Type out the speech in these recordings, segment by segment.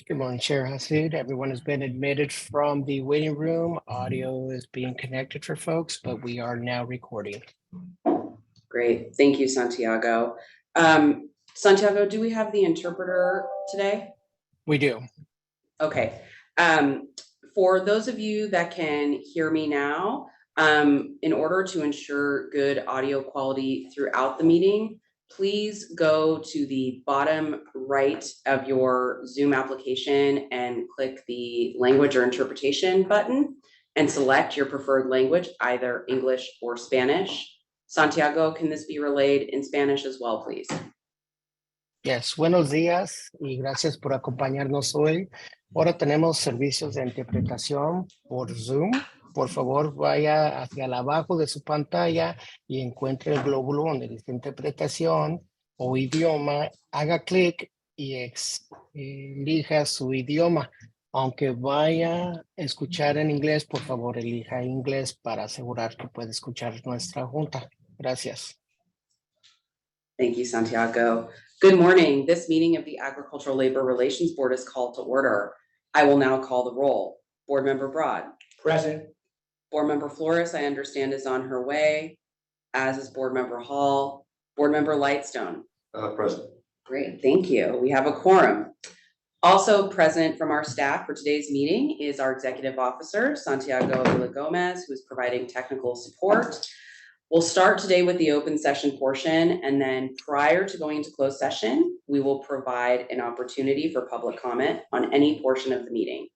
Good morning, Chair Hasid. Everyone has been admitted from the waiting room. Audio is being connected for folks, but we are now recording. Great, thank you, Santiago. Santiago, do we have the interpreter today? We do. Okay. For those of you that can hear me now, in order to ensure good audio quality throughout the meeting, please go to the bottom right of your Zoom application and click the language or interpretation button and select your preferred language, either English or Spanish. Santiago, can this be relayed in Spanish as well, please? Yes, buenos días y gracias por acompañarnos hoy. Ahora tenemos servicios de interpretación por Zoom. Por favor, vaya hacia el abajo de su pantalla y encuentre el glóbulo donde dice interpretación o idioma. Haga clic y elija su idioma. Aunque vaya a escuchar en inglés, por favor, elija inglés para asegurar que puede escuchar nuestra junta. Gracias. Thank you, Santiago. Good morning. This meeting of the Agricultural Labor Relations Board is called to order. I will now call the roll. Board Member Broad. Present. Board Member Flores, I understand, is on her way, as is Board Member Hall. Board Member Lightstone. Present. Great, thank you. We have a quorum. Also present from our staff for today's meeting is our Executive Officer, Santiago Villagomez, who is providing technical support. We'll start today with the open session portion, and then prior to going into closed session, we will provide an opportunity for public comment on any portion of the meeting.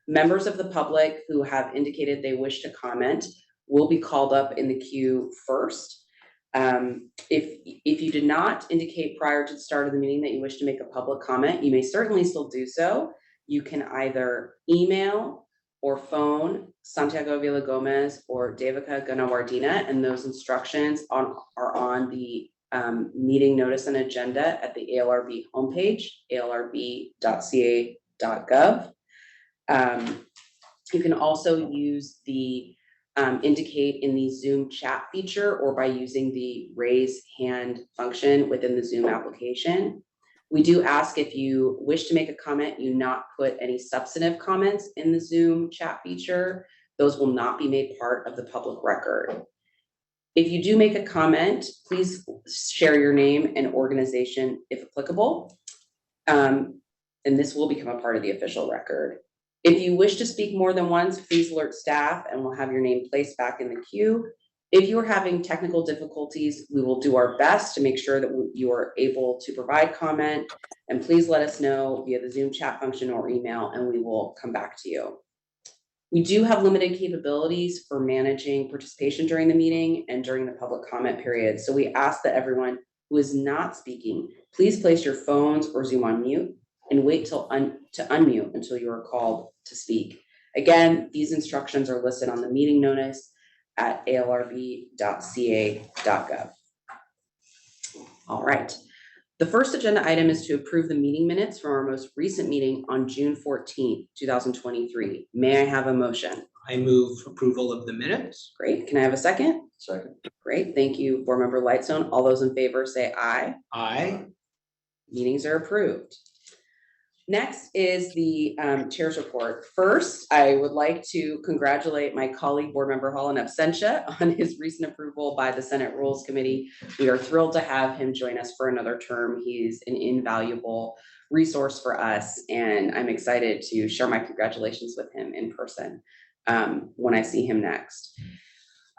Members of the public who have indicated they wish to comment will be called up in the queue first. If you did not indicate prior to the start of the meeting that you wish to make a public comment, you may certainly still do so. You can either email or phone Santiago Villagomez or Devika Ganawardena, and those instructions are on the meeting notice and agenda at the ALRB homepage, alrb.ca.gov. You can also use the indicate in the Zoom chat feature or by using the raise hand function within the Zoom application. We do ask if you wish to make a comment, you not put any substantive comments in the Zoom chat feature. Those will not be made part of the public record. If you do make a comment, please share your name and organization if applicable. And this will become a part of the official record. If you wish to speak more than once, please alert staff and we'll have your name placed back in the queue. If you are having technical difficulties, we will do our best to make sure that you are able to provide comment, and please let us know via the Zoom chat function or email and we will come back to you. We do have limited capabilities for managing participation during the meeting and during the public comment period. So we ask that everyone who is not speaking, please place your phones or Zoom on mute and wait to unmute until you are called to speak. Again, these instructions are listed on the meeting notice at alrb.ca.gov. All right. The first agenda item is to approve the meeting minutes from our most recent meeting on June 14th, 2023. May I have a motion? I move approval of the minutes. Great. Can I have a second? Second. Great. Thank you, Board Member Lightstone. All those in favor say aye. Aye. Meetings are approved. Next is the chair's report. First, I would like to congratulate my colleague, Board Member Hall in absentia, on his recent approval by the Senate Rules Committee. We are thrilled to have him join us for another term. He's an invaluable resource for us, and I'm excited to share my congratulations with him in person when I see him next.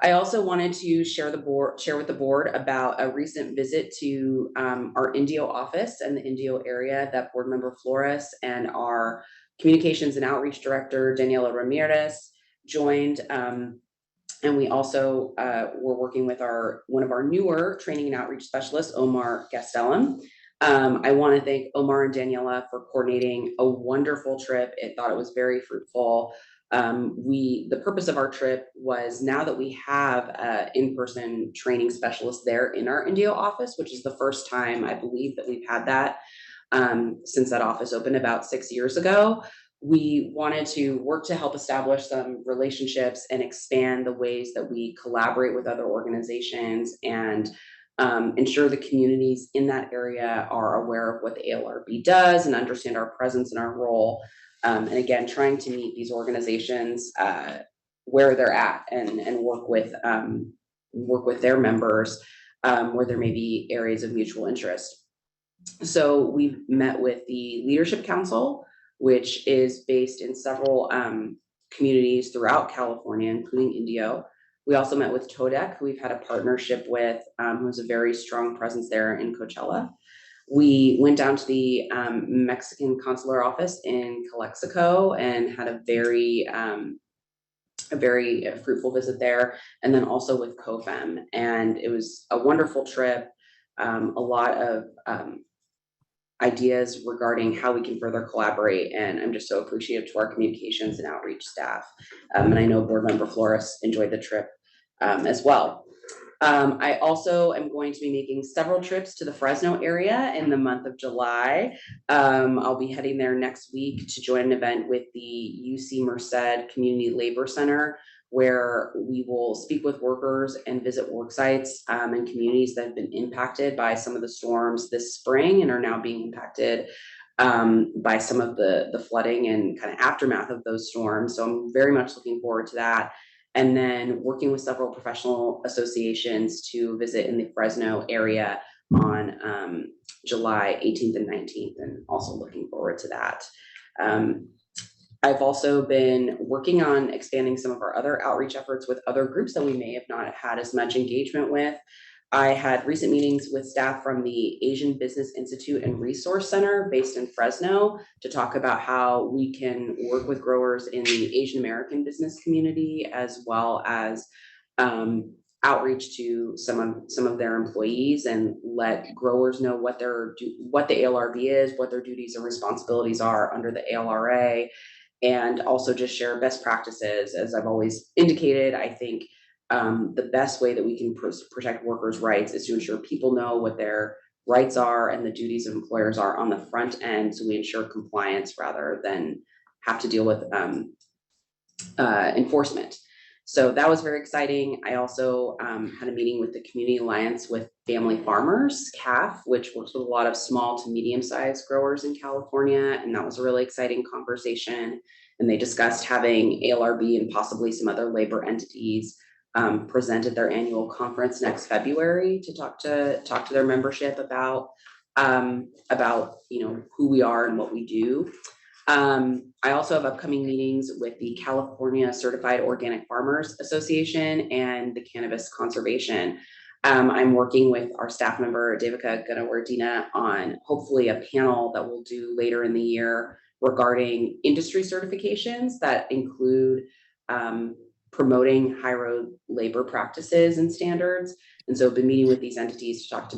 I also wanted to share with the board about a recent visit to our Indio office and the Indio area that Board Member Flores and our Communications and Outreach Director, Daniela Ramirez, joined. And we also were working with one of our newer training and outreach specialists, Omar Gastelum. I want to thank Omar and Daniela for coordinating a wonderful trip. I thought it was very fruitful. The purpose of our trip was, now that we have an in-person training specialist there in our Indio office, which is the first time I believe that we've had that since that office opened about 6 years ago, we wanted to work to help establish some relationships and expand the ways that we collaborate with other organizations and ensure the communities in that area are aware of what the ALRB does and understand our presence and our role. And again, trying to meet these organizations where they're at and work with their members where there may be areas of mutual interest. So we've met with the Leadership Council, which is based in several communities throughout California, including Indio. We also met with TODEC, who we've had a partnership with, who has a very strong presence there in Coachella. We went down to the Mexican consular office in Calexico and had a very fruitful visit there, and then also with COFEM. And it was a wonderful trip, a lot of ideas regarding how we can further collaborate. And I'm just so appreciative to our communications and outreach staff. And I know Board Member Flores enjoyed the trip as well. I also am going to be making several trips to the Fresno area in the month of July. I'll be heading there next week to join an event with the UC Merced Community Labor Center, where we will speak with workers and visit work sites and communities that have been impacted by some of the storms this spring and are now being impacted by some of the flooding and kind of aftermath of those storms. So I'm very much looking forward to that. And then working with several professional associations to visit in the Fresno area on July 18th and 19th, and also looking forward to that. I've also been working on expanding some of our other outreach efforts with other groups that we may have not had as much engagement with. I had recent meetings with staff from the Asian Business Institute and Resource Center based in Fresno to talk about how we can work with growers in the Asian American business community, as well as outreach to some of their employees and let growers know what the ALRB is, what their duties and responsibilities are under the ALRA, and also just share best practices. As I've always indicated, I think the best way that we can protect workers' rights is to ensure people know what their rights are and the duties of employers are on the front end, so we ensure compliance rather than have to deal with enforcement. So that was very exciting. I also had a meeting with the Community Alliance with Family Farmers, CAF, which works with a lot of small to medium-sized growers in California, and that was a really exciting conversation. And they discussed having ALRB and possibly some other labor entities present at their annual conference next February to talk to their membership about who we are and what we do. I also have upcoming meetings with the California Certified Organic Farmers Association and the Cannabis Conservation. I'm working with our staff member, Devika Ganawardena, on hopefully a panel that we'll do later in the year regarding industry certifications that include promoting high road labor practices and standards. And so I've been meeting with these entities to talk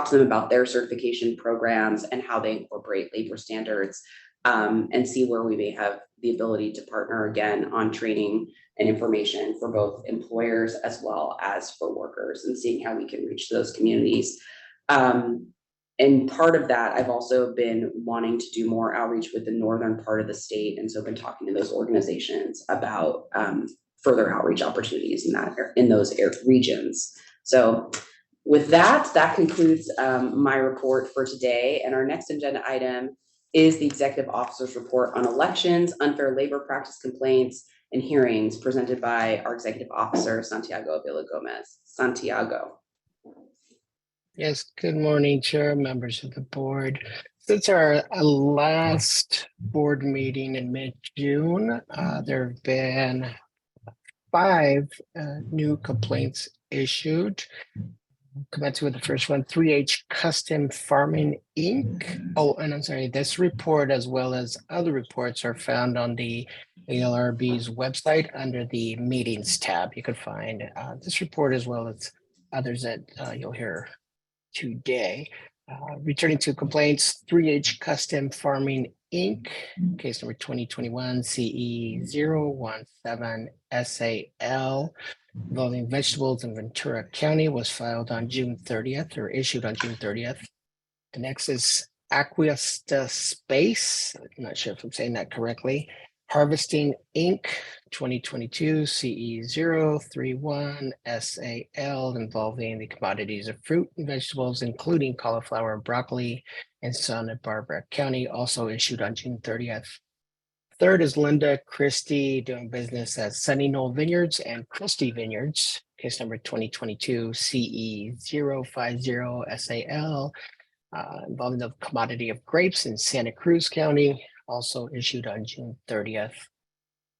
to them about their certification programs and how they incorporate labor standards, and see where we may have the ability to partner again on training and information for both employers as well as for workers, and seeing how we can reach those communities. And part of that, I've also been wanting to do more outreach with the northern part of the state. And so I've been talking to those organizations about further outreach opportunities in those regions. So with that concludes my report for today. And our next agenda item is the Executive Officer's Report on Elections, Unfair Labor Practice Complaints, and Hearings, presented by our Executive Officer, Santiago Villagomez. Santiago. Yes, good morning, Chair, members of the board. Since our last board meeting in mid-June, there have been 5 new complaints issued. Commencing with the first one, 3H Custom Farming Inc. Oh, and I'm sorry, this report as well as other reports are found on the ALRB's website under the meetings tab. You can find this report as well as others that you'll hear today. Returning to complaints, 3H Custom Farming Inc., case number 2021 CE 017 SAL, involving vegetables in Ventura County, was filed on June 30th or issued on June 30th. The next is Aquista Space. I'm not sure if I'm saying that correctly. Harvesting Inc. 2022 CE 031 SAL involving the commodities of fruit and vegetables, including cauliflower and broccoli in Santa Barbara County, also issued on June 30th. Third is Linda Christie doing business at Sunny Knoll Vineyards and Christie Vineyards, case number 2022 CE 050 SAL, involving the commodity of grapes in Santa Cruz County, also issued on June 30th.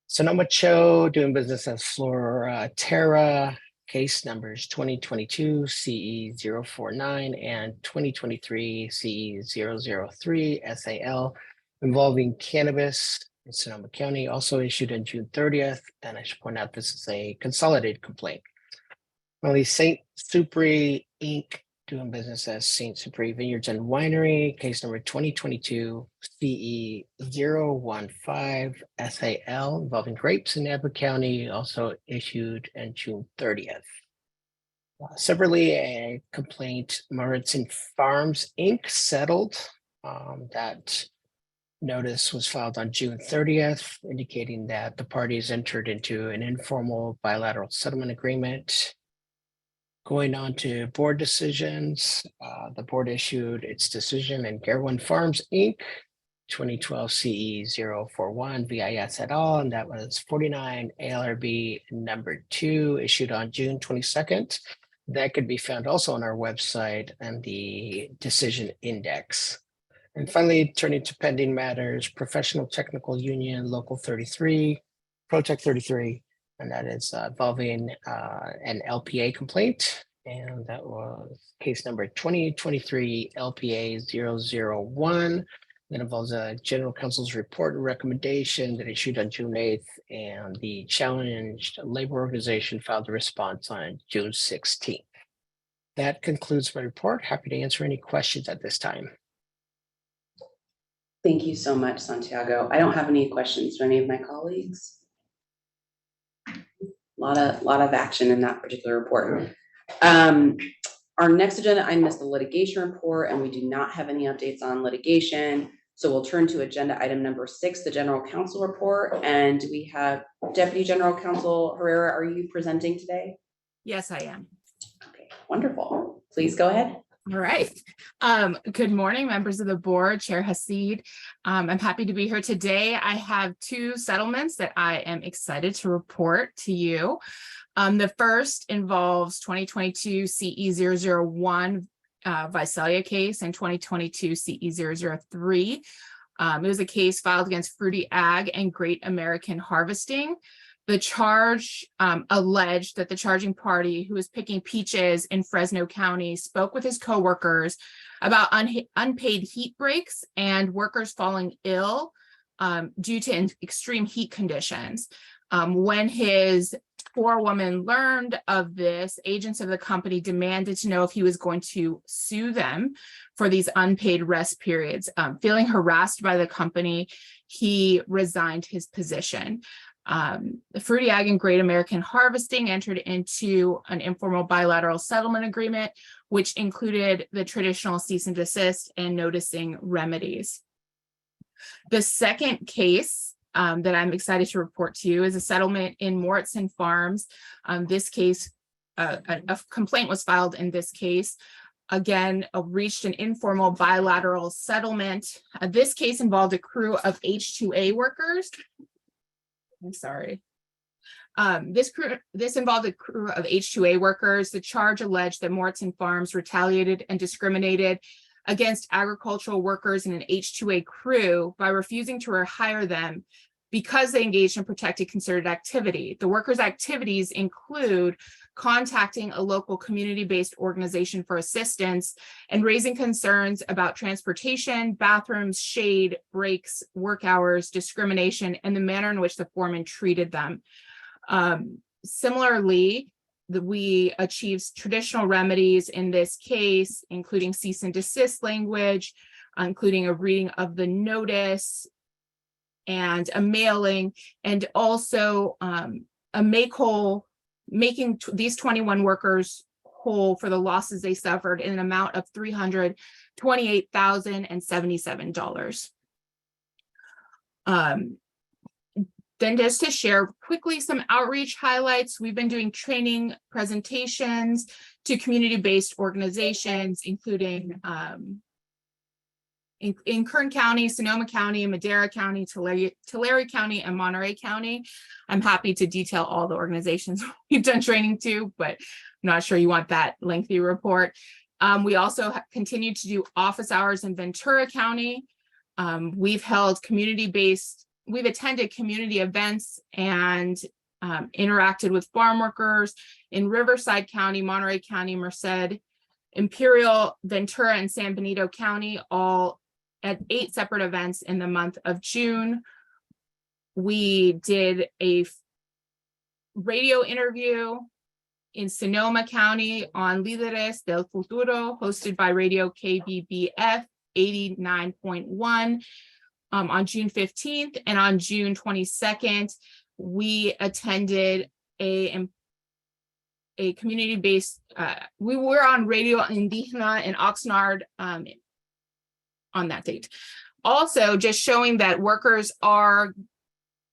Sonoma Cho doing business as Flora-Terra, case numbers 2022 CE 049 and 2023 CE 003 SAL, involving cannabis in Sonoma County, also issued on June 30th. And I should point out this is a consolidated complaint. Finally, St. Supri Inc. doing business as St. Supri Vineyards and Winery, case number 2022 CE 015 SAL, involving grapes in Napa County, also issued on June 30th. Separately, a complaint, Moritzen Farms Inc. settled. That notice was filed on June 30th, indicating that the parties entered into an informal bilateral settlement agreement. Going on to board decisions, the board issued its decision in Gerwin Farms Inc. 2012 CE 041 VIS et al. And that was 49 ALRB number 2, issued on June 22nd. That could be found also on our website and the decision index. And finally, turning to pending matters, Professional Technical Union Local 33, Protect 33. And that is involving an LPA complaint. And that was case number 2023 LPA 001. That involves a general counsel's report and recommendation that issued on June 8th. And the challenged labor organization filed a response on June 16th. That concludes my report. Happy to answer any questions at this time. Thank you so much, Santiago. I don't have any questions. Do any of my colleagues? A lot of action in that particular report. Our next agenda item is the litigation report, and we do not have any updates on litigation. So we'll turn to agenda item number 6, the general counsel report. And we have Deputy General Counsel Herrera. Are you presenting today? Yes, I am. Okay, wonderful. Please go ahead. All right. Good morning, members of the board, Chair Hasid. I'm happy to be here today. I have 2 settlements that I am excited to report to you. The first involves 2022 CE 001 Visalia case and 2022 CE 003. It was a case filed against Fruity Ag and Great American Harvesting. The charge alleged that the charging party, who was picking peaches in Fresno County, spoke with his coworkers about unpaid heat breaks and workers falling ill due to extreme heat conditions. When his forewoman learned of this, agents of the company demanded to know if he was going to sue them for these unpaid rest periods. Feeling harassed by the company, he resigned his position. The Fruity Ag and Great American Harvesting entered into an informal bilateral settlement agreement, which included the traditional cease and desist and noticing remedies. The second case that I'm excited to report to you is a settlement in Moritzen Farms. This case, a complaint was filed in this case. Again, reached an informal bilateral settlement. This case involved a crew of H-2A workers. I'm sorry. This involved a crew of H-2A workers. The charge alleged that Moritzen Farms retaliated and discriminated against agricultural workers in an H-2A crew by refusing to rehire them because they engaged in protected concerted activity. The workers' activities include contacting a local community-based organization for assistance and raising concerns about transportation, bathrooms, shade, breaks, work hours, discrimination, and the manner in which the foreman treated them. Similarly, we achieved traditional remedies in this case, including cease and desist language, including a reading of the notice and a mailing, and also a make whole, making these 21 workers whole for the losses they suffered in an amount of $328,077. Then just to share quickly some outreach highlights, we've been doing training presentations to community-based organizations, including in Kern County, Sonoma County, Madera County, Tulare County, and Monterey County. I'm happy to detail all the organizations we've done training to, but I'm not sure you want that lengthy report. We also continue to do office hours in Ventura County. We've attended community events and interacted with farm workers in Riverside County, Monterey County, Merced, Imperial, Ventura, and San Benito County, all at 8 separate events in the month of June. We did a radio interview in Sonoma County on Líderes del Futuro, hosted by Radio KBBF 89.1 on June 15th. And on June 22nd, we attended a community-based, we were on Radio Indígena in Oxnard on that date. Also, just showing that workers are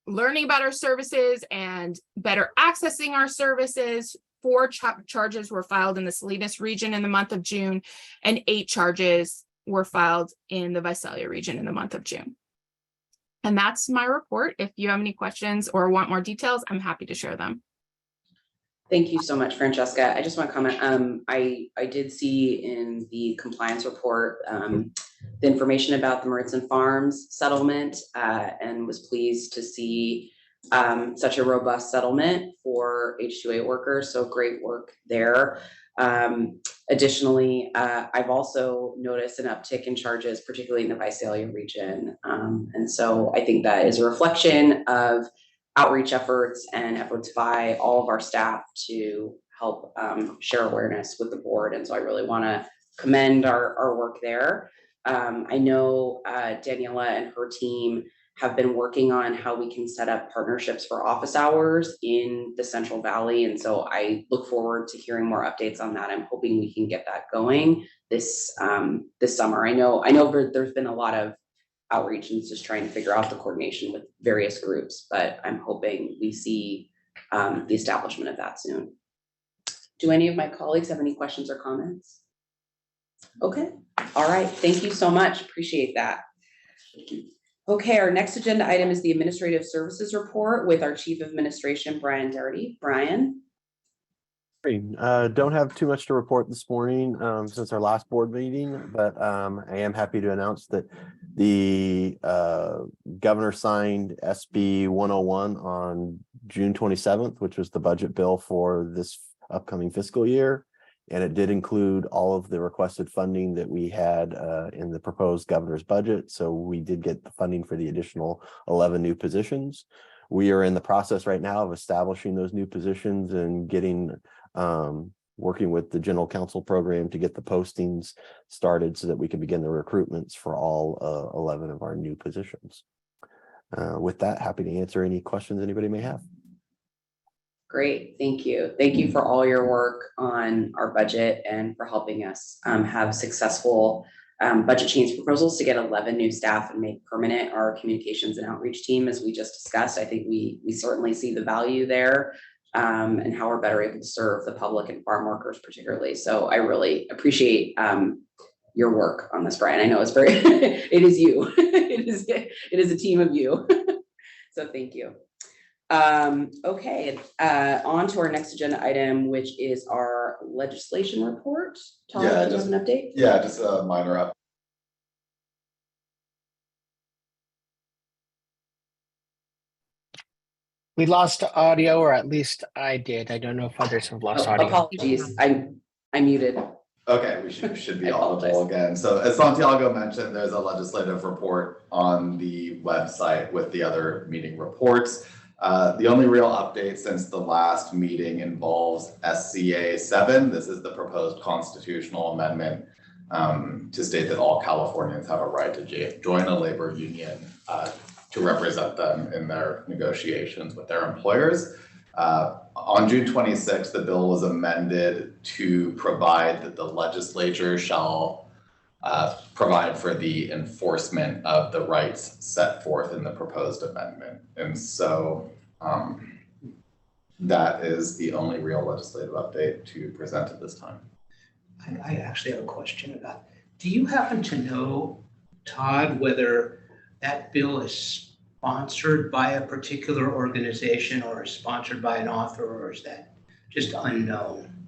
learning about our services and better accessing our services. 4 charges were filed in the Salinas region in the month of June, and 8 charges were filed in the Visalia region in the month of June. And that's my report. If you have any questions or want more details, I'm happy to share them. Thank you so much, Francesca. I just want to comment. I did see in the compliance report the information about the Maritza Farms settlement and was pleased to see such a robust settlement for H-2A workers. So great work there. Additionally, I've also noticed an uptick in charges, particularly in the Visalia region. And so I think that is a reflection of outreach efforts and efforts by all of our staff to help share awareness with the board. And so I really want to commend our work there. I know Daniela and her team have been working on how we can set up partnerships for office hours in the Central Valley. And so I look forward to hearing more updates on that. I'm hoping we can get that going this summer. I know there's been a lot of outreach and just trying to figure out the coordination with various groups, but I'm hoping we see the establishment of that soon. Do any of my colleagues have any questions or comments? Okay, all right, thank you so much, appreciate that. Okay, our next agenda item is the Administrative Services Report with our Chief of Administration, Brian Doherty. Brian? Don't have too much to report this morning since our last board meeting, but I am happy to announce that the governor signed SB 101 on June 27th, which was the budget bill for this upcoming fiscal year. And it did include all of the requested funding that we had in the proposed governor's budget. So we did get the funding for the additional 11 new positions. We are in the process right now of establishing those new positions and getting working with the general counsel program to get the postings started so that we can begin the recruitments for all 11 of our new positions. With that, happy to answer any questions anybody may have. Great, thank you. Thank you for all your work on our budget and for helping us have successful budget change proposals to get 11 new staff and make permanent our communications and outreach team, as we just discussed. I think we certainly see the value there and how we're better able to serve the public and farm workers particularly. So I really appreciate your work on this, Brian. I know it's very, it is you. It is a team of you. So thank you. Okay, on to our next agenda item, which is our legislation report. Tom, do you have an update? Yeah, just a minor update. We lost audio, or at least I did. I don't know if others have lost audio. Apologies, I muted. Okay, we should be audible again. So as Santiago mentioned, there's a legislative report on the website with the other meeting reports. The only real update since the last meeting involves SCA 7. This is the proposed constitutional amendment to state that all Californians have a right to join a labor union to represent them in their negotiations with their employers. On June 26th, the bill was amended to provide that the legislature shall provide for the enforcement of the rights set forth in the proposed amendment. And so that is the only real legislative update to present at this time. I actually have a question about, do you happen to know, Todd, whether that bill is sponsored by a particular organization or is sponsored by an author, or is that just unknown?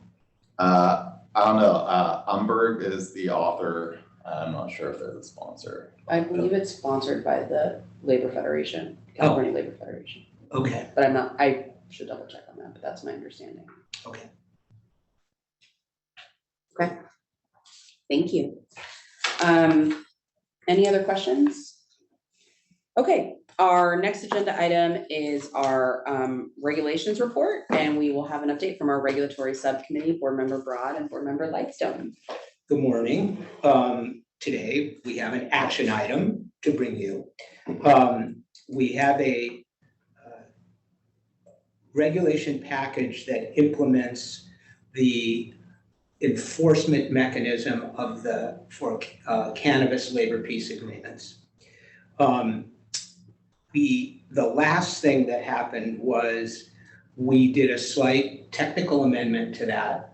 I don't know. Umberg is the author. I'm not sure if they're the sponsor. I believe it's sponsored by the Labor Federation, California Labor Federation. Okay, But I'm not, I should double check on that, but that's my understanding. okay. Okay. Thank you. Any other questions? Okay, our next agenda item is our regulations report, and we will have an update from our regulatory subcommittee, Board Member Broad and Board Member Lightstone. Good morning. Today we have an action item to bring you. We have a regulation package that implements the enforcement mechanism of for cannabis labor peace agreements. The last thing that happened was we did a slight technical amendment to that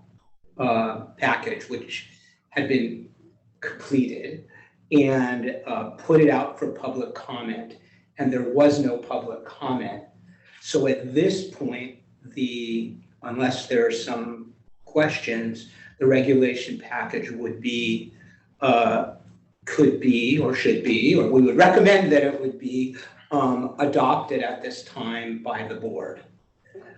package, which had been completed, and put it out for public comment, and there was no public comment. So at this point, unless there are some questions, the regulation package would be, could be, or should be, or we would recommend that it would be adopted at this time by the board.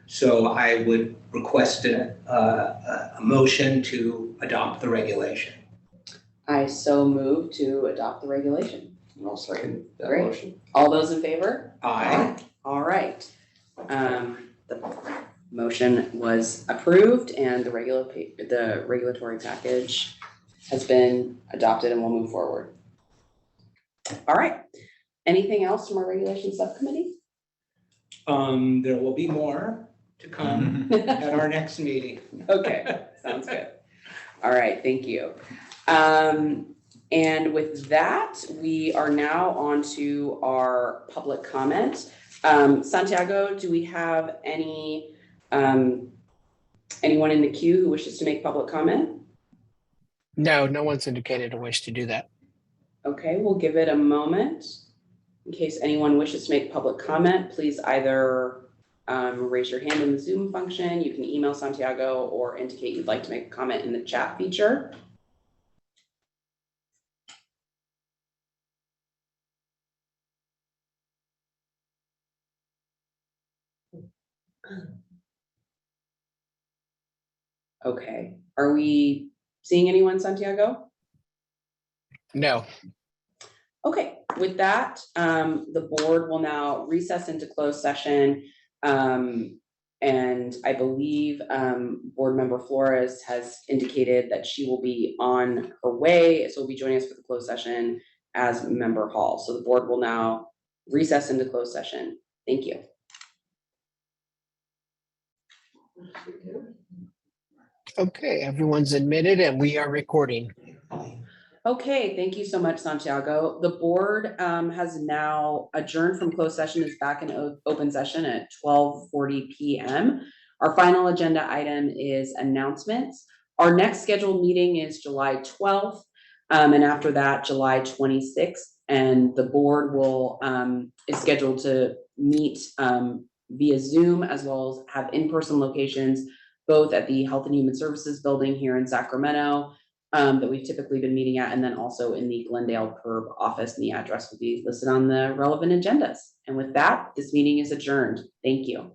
So I would request a motion to adopt the regulation. I so move to adopt the regulation. I'll second that Great. motion. All those in favor? Aye. All right. The motion was approved and the regulatory package has been adopted and we'll move forward. All right. Anything else from our regulation subcommittee? There will be more to come at our next meeting. Okay, sounds good. All right, thank you. And with that, we are now on to our public comment. Santiago, do we have anyone in the queue who wishes to make public comment? No, no one's indicated a wish to do that. Okay, we'll give it a moment. In case anyone wishes to make public comment, please either raise your hand in the Zoom function. You can email Santiago or indicate you'd like to make a comment in the chat feature. Okay, are we seeing anyone, Santiago? No. Okay, with that, the board will now recess into closed session. And I believe Board Member Flores has indicated that she will be on her way, so will be joining us for the closed session as Member Hall. So the board will now recess into closed session. Thank you. Okay, everyone's admitted and we are recording. Okay, thank you so much, Santiago. The board has now adjourned from closed session, is back in open session at 12:40 p.m. Our final agenda item is announcements. Our next scheduled meeting is July 12th, and after that, July 26th. And the board is scheduled to meet via Zoom, as well as have in-person locations, both at the Health and Human Services building here in Sacramento, that we've typically been meeting at, and then also in the Glendale Curb office, and the address will be listed on the relevant agendas. And with that, this meeting is adjourned. Thank you.